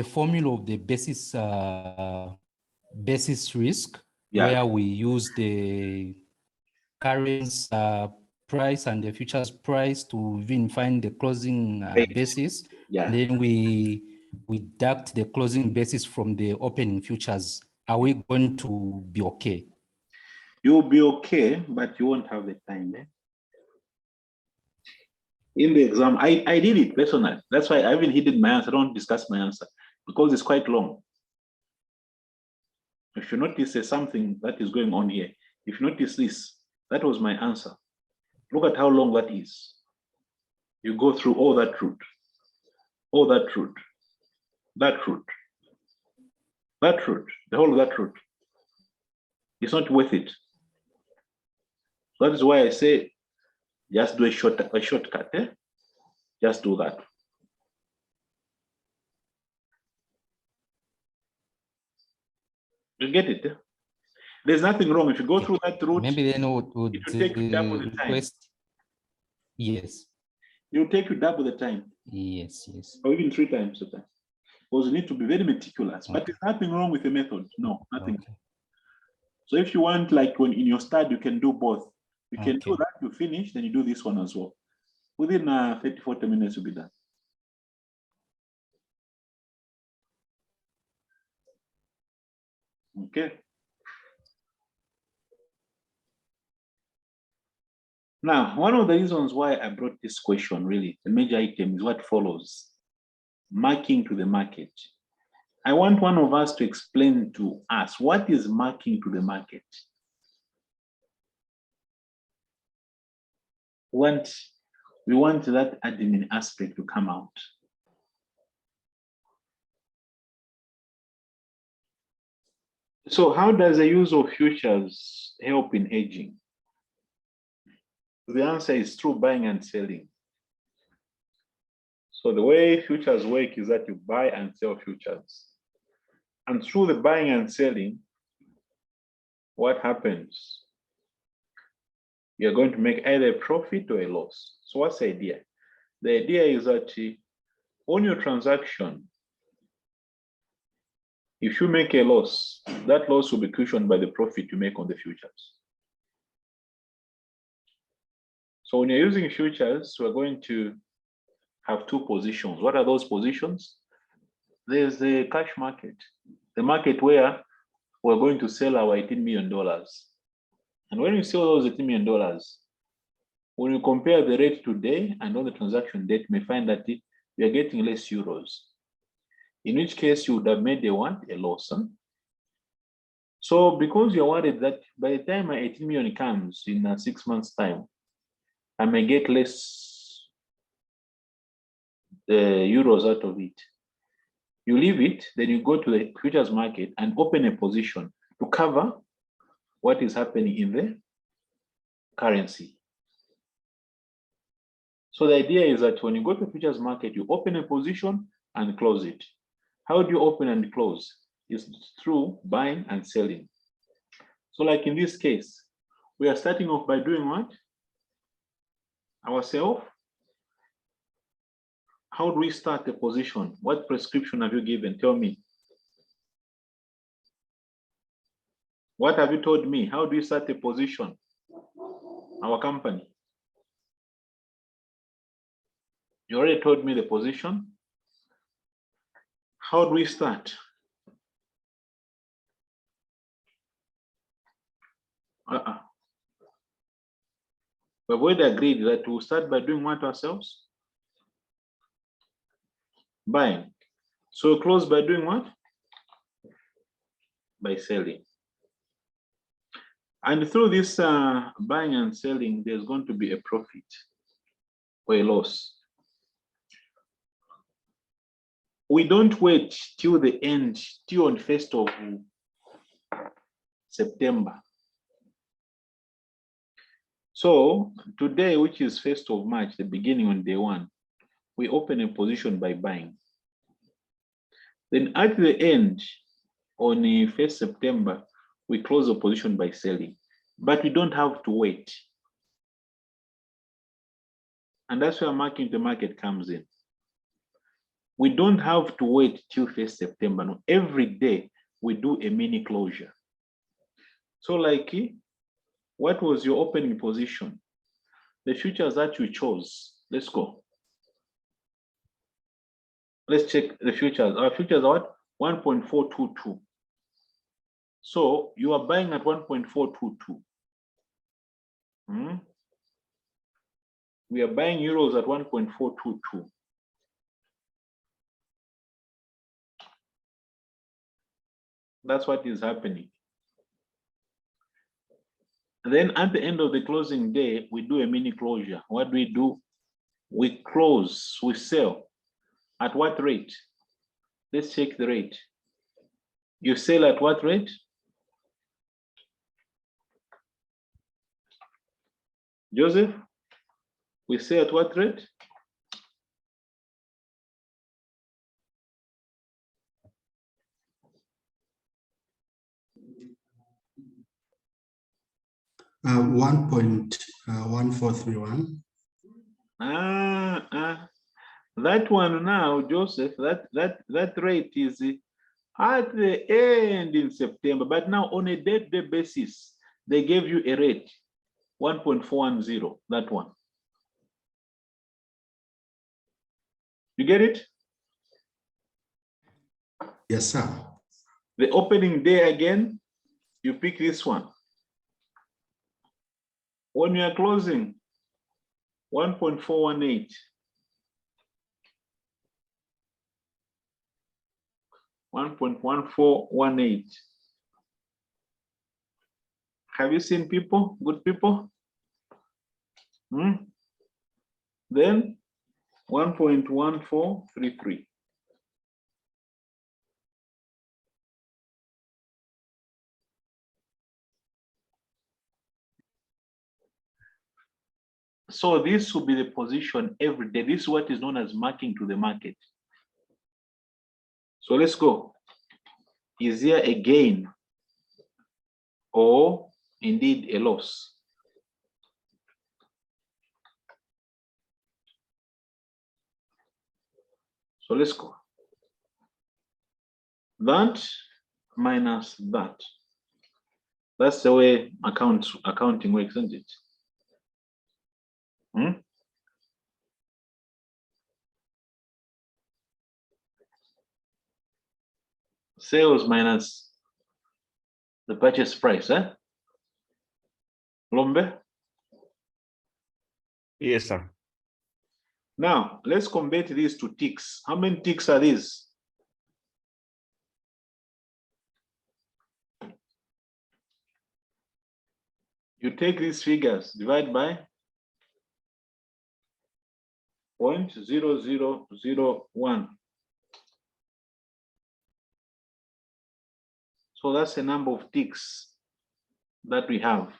Speaker 3: formula of the basis risk, where we use the current price and the futures price to even find the closing basis. And then we deduct the closing basis from the opening futures. Are we going to be okay?
Speaker 1: You'll be okay, but you won't have the time. In the exam, I did it personally. That's why I haven't hidden my answer. I don't discuss my answer because it's quite long. If you notice there's something that is going on here, if you notice this, that was my answer. Look at how long that is. You go through all that route, that route, the whole of that route. It's not worth it. That is why I say, just do a shortcut. Just do that. You get it? There's nothing wrong if you go through that route.
Speaker 3: Maybe then would
Speaker 1: it will take you double the time.
Speaker 3: request. Yes.
Speaker 1: It will take you double the time.
Speaker 3: Yes. Yes.
Speaker 1: Or even 3 times the time. Because you need to be very meticulous. But there's nothing wrong with the method. No, nothing.
Speaker 3: Okay.
Speaker 1: So if you want, like when in your study, you can do both. You can do
Speaker 3: Okay.
Speaker 1: that, you finish, then you do this one as well. Within 30, 40 minutes, you'll be done. Okay. Now, one of the reasons why I brought this question, really, the major item is what follows. Marking to the market. I want one of us to explain to us, what is marking to the market? We want that admin aspect to come out. So how does the use of futures help in hedging? The answer is through buying and selling. So the way futures work is that you buy and sell futures. And through the buying and selling, what happens? You're going to make either a profit or a loss. So what's the idea? The idea is that on your transaction, if you make a loss, that loss will be cushioned by the profit you make on the futures. So when you're using futures, we're going to have 2 positions. What are those positions? There's the cash market, the market where we're going to sell our $18 million. And when you sell those $18 million, when you compare the rate today and on the transaction date, you may find that we are getting less euros. In which case you would have made a loss. Huh? So because you're worried that by the time my 18 million comes in 6 months' time, I may get less euros out of it. You leave it, then you go to the futures market and open a position to cover what is happening in the currency. So the idea is that when you go to the futures market, you open a position and close it. How do you open and close? It's through buying and selling. So like in this case, we are starting off by doing what? Ourselves. How do we start a position? What prescription have you given? Tell me. What have you told me? How do you start a position? Our company. You already told me the position. How do we start? We've already agreed that we'll start by doing what ourselves? Buying. So we close by doing what? By selling. And through this buying and selling, there's going to be a profit or a loss. We don't wait till the end, till on 1st of September. So today, which is 1st of March, the beginning on day 1, we open a position by buying. Then at the end, on the 1st September, we close a position by selling. But we don't have to wait. And that's where marking to market comes in. We don't have to wait till 1st September. No, every day we do a mini closure. So like, what was your opening position? The futures that you chose. Let's go. Let's check the futures. Our futures are what? 1.422. So you are buying at 1.422. We are buying euros at 1.422. That's what is happening. And then at the end of the closing day, we do a mini closure. What do? We close, we sell. At what rate? Let's check the rate. You sell at what rate? Joseph, we sell at what rate?
Speaker 5: Uh, 1.1431.
Speaker 1: That one now, Joseph, that rate is at the end in September, but now on a day-to-day basis, they gave you a rate, 1.410, that one. You get it?
Speaker 5: Yes, sir.
Speaker 1: The opening day again, you pick this one. When you are closing, 1.418. 1.1418. Have you seen people, good people? Then 1.1433. So this will be the position every day. This is what is known as marking to the market. So let's go. Is there a gain or indeed a loss? So let's go. That minus that. That's the way accounting works, isn't it? Sales minus the purchase price, eh? Lombe?
Speaker 6: Yes, sir.
Speaker 1: Now, let's convert these to ticks. How many ticks are these? You take these figures, divide by 0.0001. So that's the number of ticks that we have.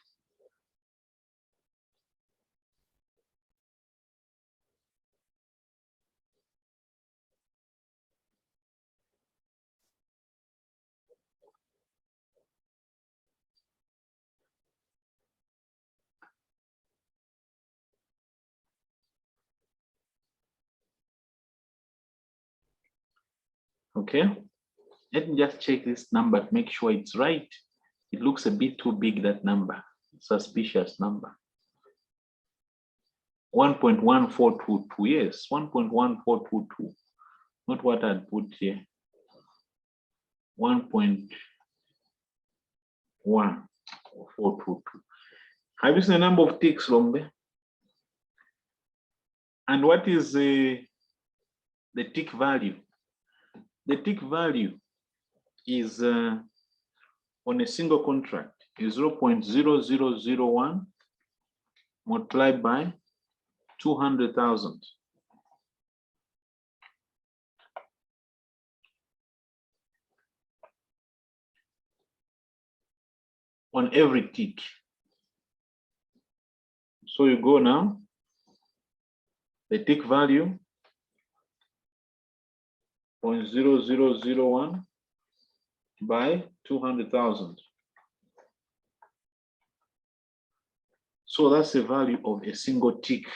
Speaker 1: Okay, let me just check this number to make sure it's right. It looks a bit too big, that number, suspicious number. 1.1422, yes, 1.1422, not what I'd put here. 1.1422. Have you seen the number of ticks, Lombe? And what is the tick value? The tick value is on a single contract is 0.0001 multiplied by 200,000. On every tick. So you go now, the tick value 0.0001 by 200,000. So that's the value of a single tick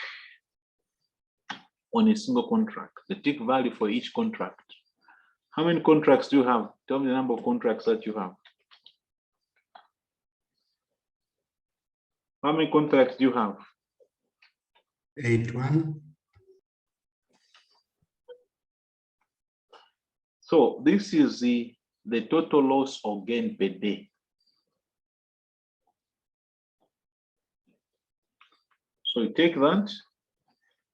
Speaker 1: on a single contract, the tick value for each contract. How many contracts do you have? Tell me the number of contracts that you have. How many contracts do you have?
Speaker 5: 81.
Speaker 1: So this is the total loss or gain per day. So you take that,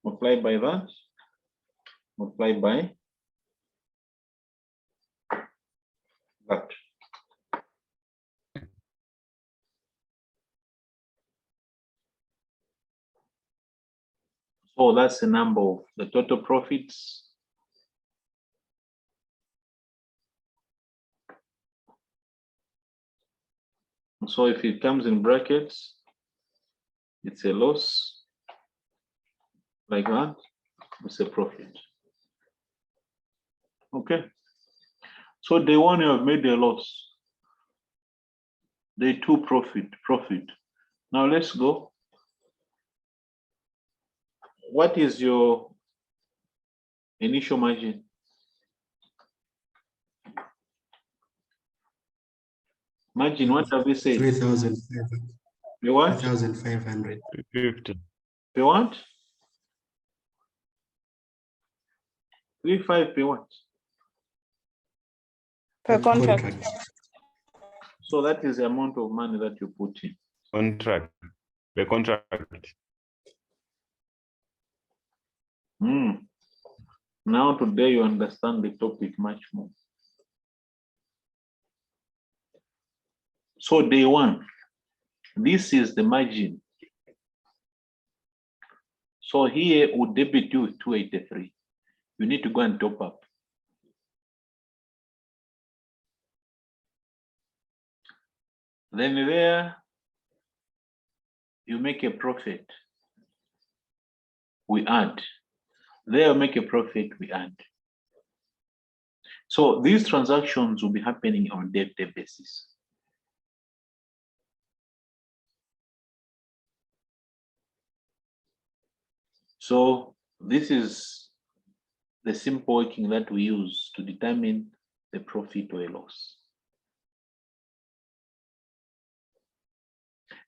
Speaker 1: multiply by that, multiply by that. So that's the number of the total profits. So if it comes in brackets, it's a loss, like that, it's a profit. Okay. So day one, you have made a loss. Day two, profit. Now let's go. What is your initial margin? Margin, what have we said?
Speaker 5: 3,500.
Speaker 1: You what?
Speaker 5: 3,500.
Speaker 6: 50.
Speaker 1: You want? 3,500 per what?
Speaker 10: Per contract.
Speaker 1: So that is the amount of money that you put in.
Speaker 6: Contract. The contract.
Speaker 1: Now today you understand the topic much more. So day one, this is the margin. So here would debit you 283. You need to go and top up. Then there, you make a profit. We add. There, make a profit, we add. So these transactions will be happening on a day-to-day basis. So this is the simple working that we use to determine the profit or a loss.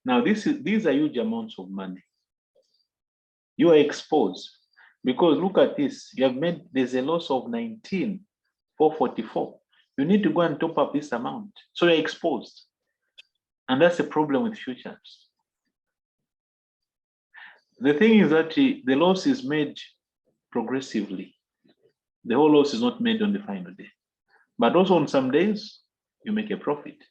Speaker 1: Now these are huge amounts of money. You are exposed because look at this. You have made, there's a loss of 19,444. You need to go and top up this amount. So you're exposed. And that's the problem with futures. The thing is that the loss is made progressively. The whole loss is not made on the final day. But also on some days, you make a profit.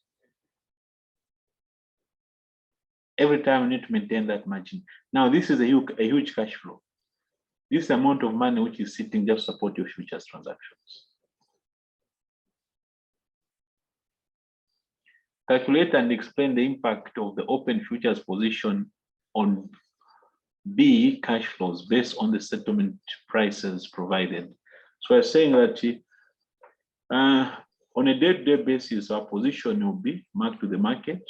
Speaker 1: Every time you need to maintain that margin. Now, this is a huge cash flow. This amount of money which is sitting just to support your futures transactions. Calculate and explain the impact of the open futures position on B cash flows based on the settlement prices provided. So we're saying that on a day-to-day basis, our position will be marked to the market.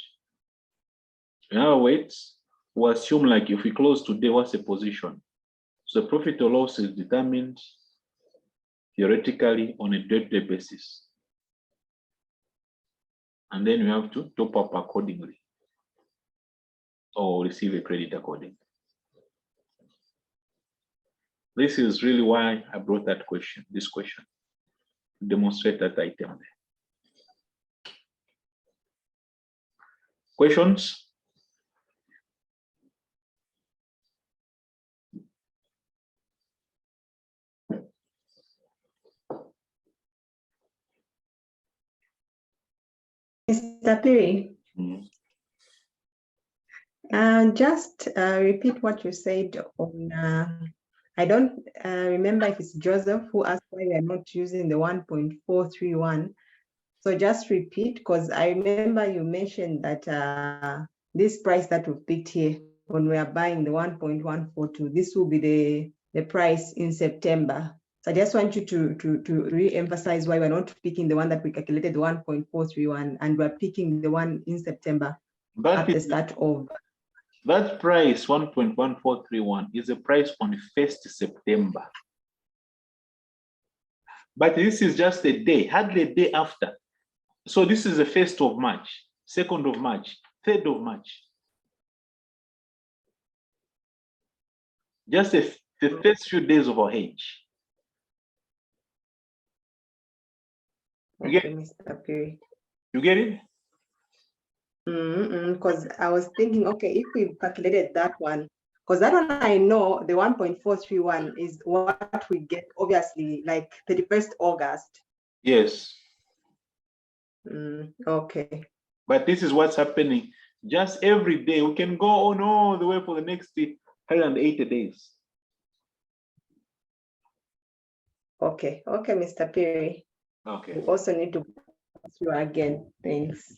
Speaker 1: In other words, we assume like if we close today, what's the position? So profit or loss is determined theoretically on a day-to-day basis. And then you have to top up accordingly or receive a credit accordingly. This is really why I brought that question, this question, to demonstrate that item there. Questions?
Speaker 2: Mr. Piri, just repeat what you said on, I don't remember if it's Joseph who asked why we are not using the 1.431. So just repeat, because I remember you mentioned that this price that we've picked here, when we are buying the 1.142, this will be the price in September. So I just want you to re-emphasize why we're not picking the one that we calculated, the 1.431, and we're picking the one in September at the start of.
Speaker 1: That price, 1.1431, is a price on 1st September. But this is just a day, hardly a day after. So this is the 1st of March, 2nd of March, 3rd of March. Just the first few days of our age. You get it?
Speaker 2: Mr. Piri.
Speaker 1: You get it?
Speaker 2: Because I was thinking, okay, if we calculated that one, Because that one I know, the 1.431 is what we get, obviously, like 31st August.
Speaker 1: Yes.
Speaker 2: Okay.
Speaker 1: But this is what's happening just every day. We can go on all the way for the next 180 days.
Speaker 2: Okay, okay, Mr. Perry.
Speaker 1: Okay.
Speaker 2: We also need to go through again. Thanks.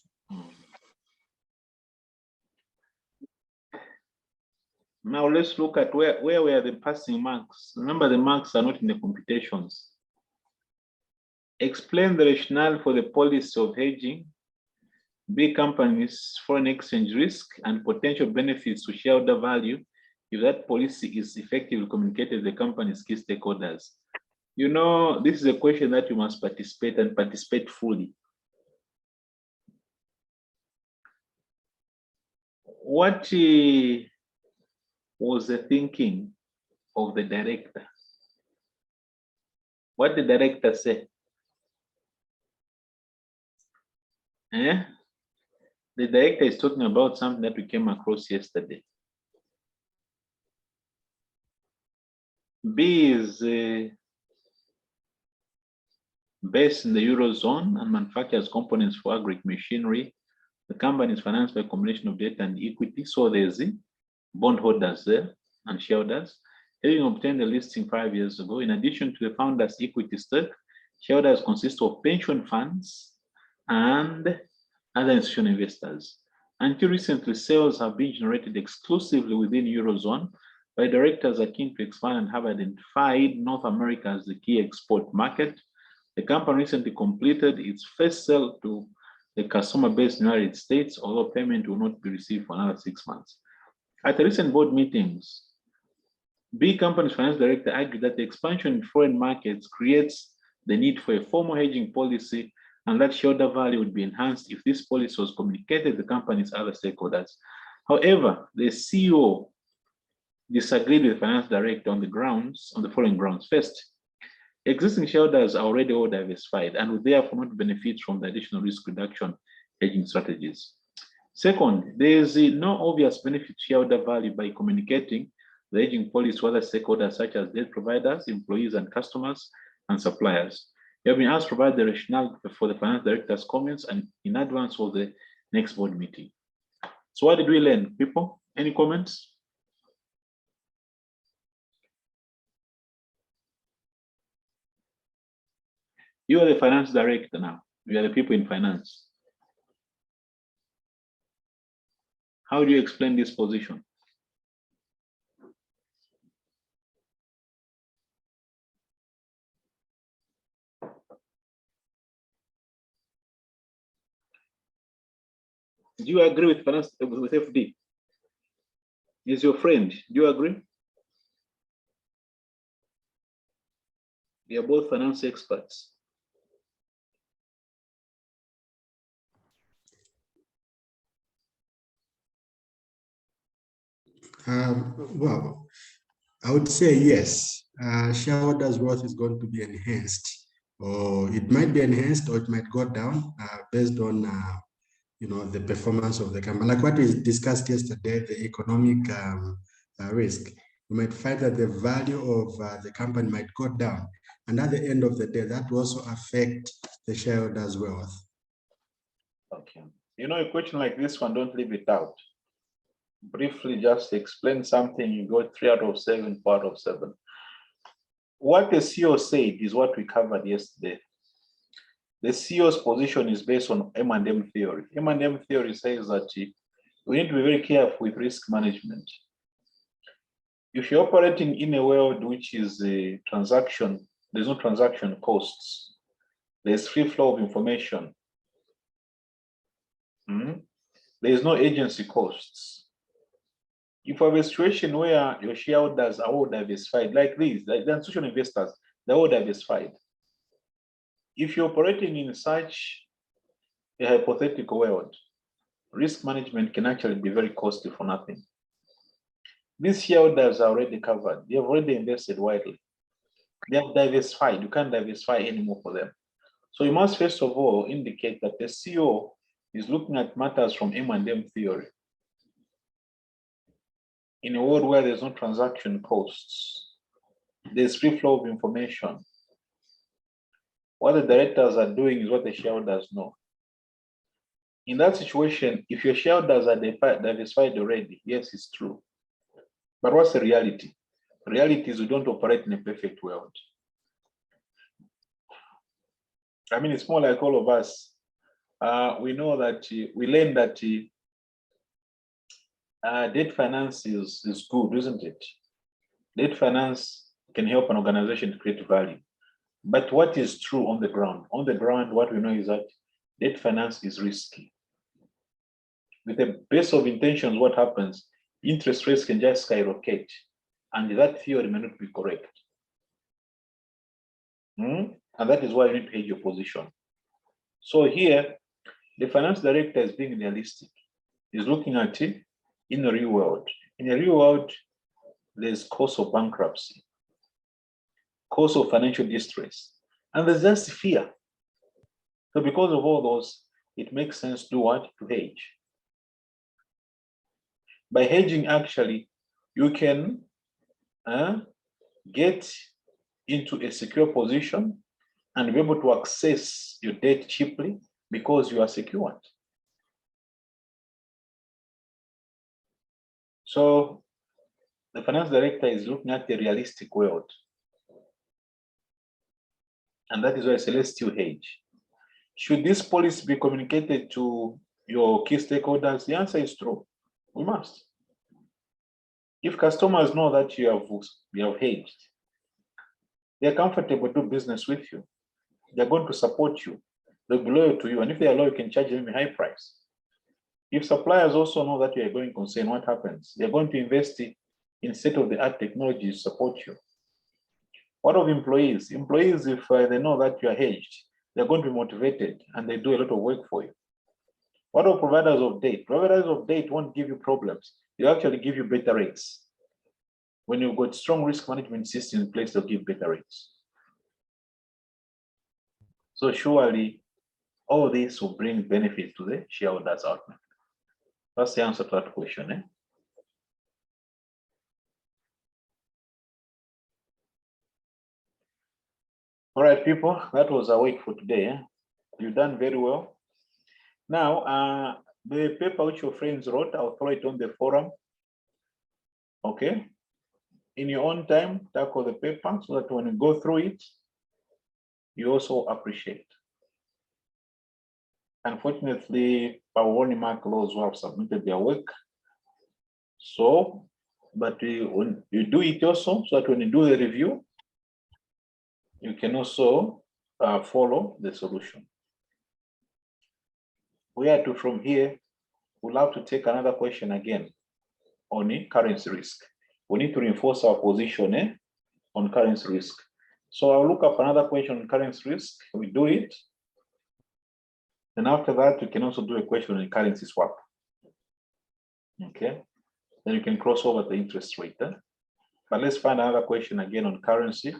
Speaker 1: Now let's look at where were the passing marks. Remember, the marks are not in the computations. Explain the rationale for the policy of hedging big companies' foreign exchange risk and potential benefits to shareholder value if that policy is effectively communicated to the company's key stakeholders. You know, this is a question that you must participate and participate fully. What was the thinking of the director? What did the director say? Eh? The director is talking about something that we came across yesterday. B is based in the Eurozone and manufactures components for agri machinery. The company is financed by a combination of debt and equity. So there's the bondholders there and shareholders. Having obtained a listing 5 years ago, in addition to the founder's equity stake, shareholders consist of pension funds and other institutional investors. Until recently, sales have been generated exclusively within Eurozone, but directors are keen to expand and have identified North America as the key export market. The company recently completed its first sale to the customer base in the United States, although payment will not be received for another 6 months. At the recent board meetings, B Company's finance director argued that the expansion in foreign markets creates the need for a formal hedging policy and that shareholder value would be enhanced if this policy was communicated to the company's other stakeholders. However, the CEO disagreed with the finance director on the following grounds. First, existing shareholders are already all diversified and would therefore not benefit from the additional risk reduction hedging strategies. Second, there is no obvious benefit to shareholder value by communicating the hedging policy to other stakeholders such as debt providers, employees, and customers and suppliers. You have been asked to provide the rationale for the finance director's comments and in advance of the next board meeting. So what did we learn, people? Any comments? You are the finance director now. We are the people in finance. How do you explain this position? Do you agree with finance with FD? Is your friend? Do you agree? We are both finance experts.
Speaker 5: Well, I would say yes. Shareholders' wealth is going to be enhanced, or it might be enhanced, or it might go down based on the performance of the company. Like what we discussed yesterday, the economic risk. You might find that the value of the company might go down, and at the end of the day, that will also affect the shareholders' wealth.
Speaker 1: Okay. You know, a question like this one, don't leave it out. Briefly, just explain something. You got 3 out of 7, 4 out of 7. What the CEO said is what we covered yesterday. The CEO's position is based on M&M theory. M&M theory says that we need to be very careful with risk management. If you're operating in a world which is a transaction, there's no transaction costs. There's free flow of information. There's no agency costs. If you have a situation where your shareholders are all diversified, like these, like the institutional investors, they're all diversified. If you're operating in such a hypothetical world, risk management can actually be very costly for nothing. These shareholders are already covered. They have already invested widely. They have diversified. You can't diversify anymore for them. So you must first of all indicate that the CEO is looking at matters from M&M theory. in a world where there's no transaction costs, there's free flow of information. What the directors are doing is what the shareholders know. In that situation, if your shareholders are diversified already, yes, it's true. But what's the reality? Reality is we don't operate in a perfect world. I mean, it's more like all of us. We know that we learn that debt finance is good, isn't it? Debt finance can help an organization to create value. But what is true on the ground? On the ground, what we know is that debt finance is risky. With the best of intentions, what happens? Interest rates can just skyrocket, and that theory may not be correct. And that is why you need to hedge your position. So here, the finance director is being realistic. He's looking at it in the real world. In the real world, there's cost of bankruptcy, cost of financial distress, and there's just fear. So because of all those, it makes sense to do what? To hedge. By hedging, actually, you can get into a secure position and be able to access your debt cheaply because you are secured. So the finance director is looking at the realistic world. And that is why Celestial hedge. Should this policy be communicated to your key stakeholders? The answer is true. We must. If customers know that you have hedged, they're comfortable to do business with you. They're going to support you. They'll be loyal to you. And if they are loyal, you can charge them a high price. If suppliers also know that you are going concern, what happens? They're going to invest in state-of-the-art technology to support you. What of employees? Employees, if they know that you are hedged, they're going to be motivated and they do a lot of work for you. What of providers of debt? Providers of debt won't give you problems. They actually give you better rates. When you've got strong risk management system in place, they'll give better rates. So surely all this will bring benefit to the shareholders out. That's the answer to that question. Eh? All right, people, that was our week for today. Eh? You've done very well. Now, the paper which your friends wrote, I'll throw it on the forum. Okay. In your own time, tackle the paper so that when you go through it, you also appreciate. Unfortunately, our only mark laws who have submitted their work. So, but when you do it also, so that when you do the review, you can also follow the solution. We are to, from here, we'll have to take another question again on the currency risk. We need to reinforce our position on currency risk. So I'll look up another question on currency risk. We do it. And after that, we can also do a question on currency swap. Okay. Then you can cross over the interest rate. But let's find another question again on currency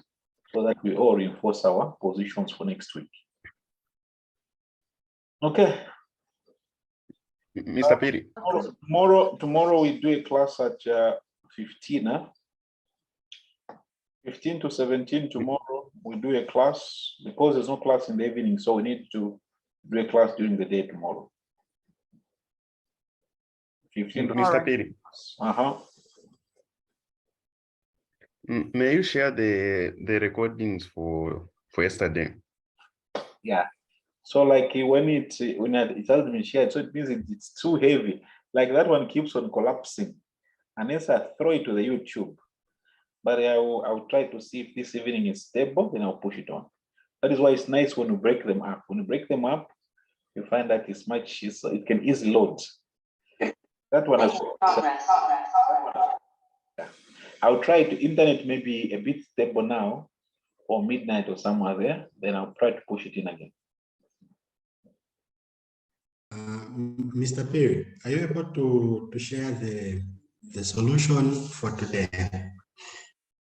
Speaker 1: so that we all reinforce our positions for next week. Okay.
Speaker 6: Mr. Piri.
Speaker 1: Tomorrow we do a class at 15. 15 to 17 tomorrow we do a class because there's no class in the evening, so we need to do a class during the day tomorrow. 15 to
Speaker 6: Mr. Piri. May you share the recordings for yesterday?
Speaker 1: Yeah. So like when it has been shared, so it means it's too heavy. Like that one keeps on collapsing. Unless I throw it to the YouTube. But I'll try to see if this evening is stable, then I'll push it on. That is why it's nice when you break them up. When you break them up, you find that it's much, it can easily load. That one has I'll try to internet maybe a bit stable now or midnight or somewhere there, then I'll try to push it in again.
Speaker 5: Mr. Perry, are you able to share the solution for today?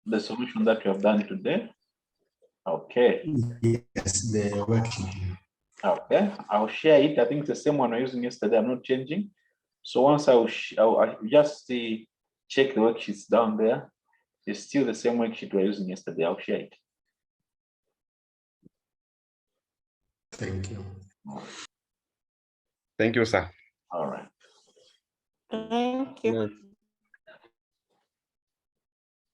Speaker 1: The solution that you have done today? Okay.
Speaker 5: Yes, the worksheet.
Speaker 1: Okay, I'll share it. I think it's the same one I was using yesterday. I'm not changing. So once I'll just see check the worksheets down there. It's still the same worksheet we were using yesterday. I'll share it.
Speaker 5: Thank you.
Speaker 6: Thank you, sir.
Speaker 1: All right.
Speaker 8: Thank you.